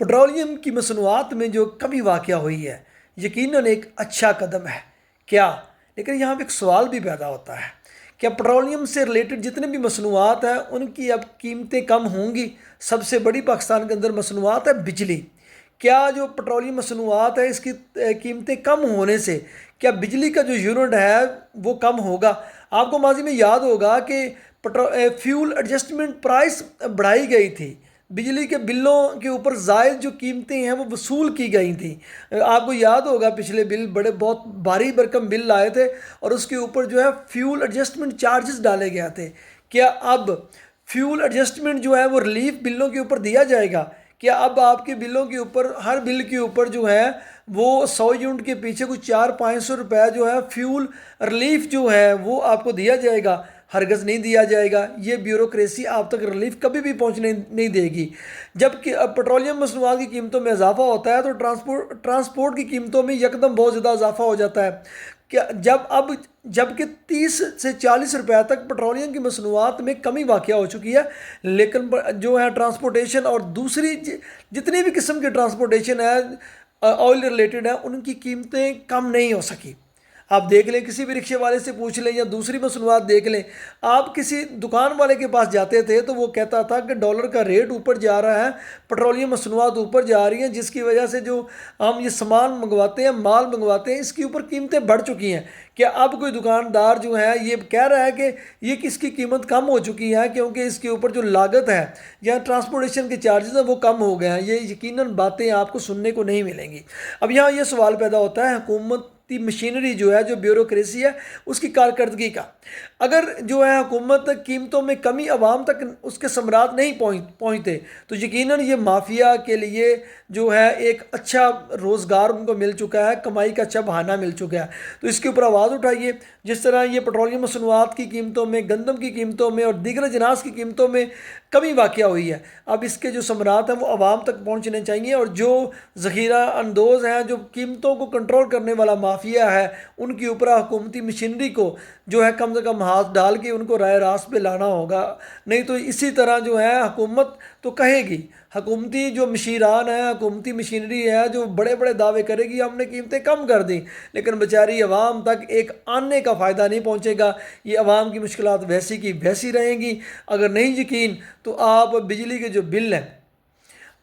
Petroleum की मसनूआत में जो कमी वाक़या हुई है यकीनन एक अच्छा कदम है क्या, लेकिन यहाँ पे एक सवाल भी पैदा होता है, क्या पेट्रोलियम से रिलेटेड जितने भी मसनूआत हैं उनकी अब कीमतें कम होंगी? सबसे बड़ी पाकिस्तान के अंदर मसनूआत है बिजली। क्या जो पेट्रोलियम मसनूआत है इसकी कीमतें कम होने से क्या बिजली का जो यूनिट है वो कम होगा? आपको माजी में याद होगा कि फ्यूल एडजस्टमेंट प्राइस बढ़ाई गई थी, बिजली के बिलों के ऊपर ज़ायद जो कीमतें हैं वो वसूल की गई थी। आपको याद होगा पिछले बिल बड़े बहुत भारी भरकम बिल आए थे और उसके ऊपर जो है फ्यूल एडजस्टमेंट चार्जेस डाले गए थे। क्या अब फ्यूल एडजस्टमेंट जो है वो रिलीफ बिलों के ऊपर दिया जाएगा? क्या अब आपके बिलों के ऊपर हर बिल के ऊपर जो है वो 100 यूनिट के पीछे कुछ 400-500 रुपये जो है फ्यूल रिलीफ जो है वो आपको दिया जाएगा? हरगज़ नहीं दिया जाएगा। ये ब्यूरोक्रेसी आप तक रिलीफ कभी भी पहुंचने नहीं देगी। जबकि अब पेट्रोलियम मसनूआत की कीमतों में इजाफा होता है तो ट्रांसपोर्ट की कीमतों में यकदम बहुत ज़्यादा इजाफा हो जाता है। क्या जबकि 30 से 40 रुपये तक पेट्रोलियम की मसनूआत में कमी वाक़या हो चुकी है, लेकिन जो है ट्रांसपोर्टेशन और दूसरी जितनी भी किस्म की ट्रांसपोर्टेशन है ऑयल रिलेटेड है उनकी कीमतें कम नहीं हो सकी। आप देख लें, किसी भी रिक्शे वाले से पूछ लें या दूसरी मसनूआत देख लें, आप किसी दुकान वाले के पास जाते थे तो वो कहता था कि डॉलर का रेट ऊपर जा रहा है, पेट्रोलियम मसनूआत ऊपर जा रही हैं, जिसकी वजह से जो हम ये सामान मंगवाते हैं, माल मंगवाते हैं, इसकी ऊपर कीमतें बढ़ चुकी हैं। क्या अब कोई दुकानदार जो है ये कह रहा है कि ये किसकी कीमत कम हो चुकी है क्योंकि इसके ऊपर जो लागत है या ट्रांसपोर्टेशन के चार्जेस हैं वो कम हो गए हैं? ये यकीनन बातें आपको सुनने को नहीं मिलेंगी। अब यहाँ ये सवाल पैदा होता है हुकूमत मशीनरी जो है, जो ब्यूरोक्रेसी है, उसकी कारकर्दगी का। अगर जो है हुकूमत कीमतों में कमी आवाम तक उसके समरात नहीं पहुँचते तो यकीनन ये माफिया के लिए जो है एक अच्छा रोज़गार उनको मिल चुका है, कमाई का अच्छा बहाना मिल चुका है। तो इसके ऊपर आवाज़ उठाइए। जिस तरह ये पेट्रोलियम मसनूआत की कीमतों में, गंदम की कीमतों में और दीगर अजनास की कीमतों में कमी वाक़या हुई है, अब इसके जो समरात हैं वो आवाम तक पहुँचने चाहिए और जो ज़ख़ीरा अंदोज़ हैं, जो कीमतों को कंट्रोल करने वाला माफिया है, उनके ऊपर हुकूमती मशीनरी को जो है कम से कम हाथ डाल के उनको राय रास्त पे लाना होगा। नहीं तो इसी तरह जो है हुकूमत तो कहेगी, हुकूमती जो मशीरान है, हुकूमती मशीनरी है, जो बड़े बड़े दावे करेगी हमने कीमतें कम कर दी, लेकिन बेचारी आवाम तक एक आने का फ़ायदा नहीं पहुंचेगा। ये आवाम की मुश्किलात वैसी की वैसी रहेंगी। अगर नहीं यकीन तो आप बिजली के जो बिल हैं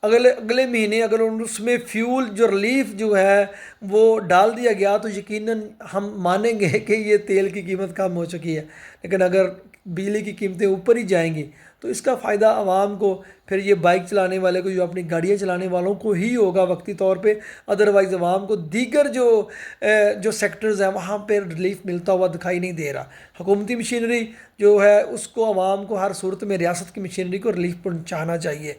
अगले महीने अगर उसमें फ्यूल जो रिलीफ जो है वो डाल दिया गया तो यकीनन हम मानेंगे कि ये तेल की कीमत कम हो चुकी है। लेकिन अगर बिजली की कीमतें ऊपर ही जाएंगी तो इसका फ़ायदा आवाम को, फिर ये बाइक चलाने वाले को, जो अपनी गाड़ियाँ चलाने वालों को ही होगा वक्ती तौर पे। अदरवाइज़ आवाम को दीगर जो सेक्टर्स हैं वहाँ पर रिलीफ मिलता हुआ दिखाई नहीं दे रहा। हुकूमती मशीनरी जो है उसको आवाम को हर सूरत में रियासत की मशीनरी को रिलीफ पहुँचाना चाहिए।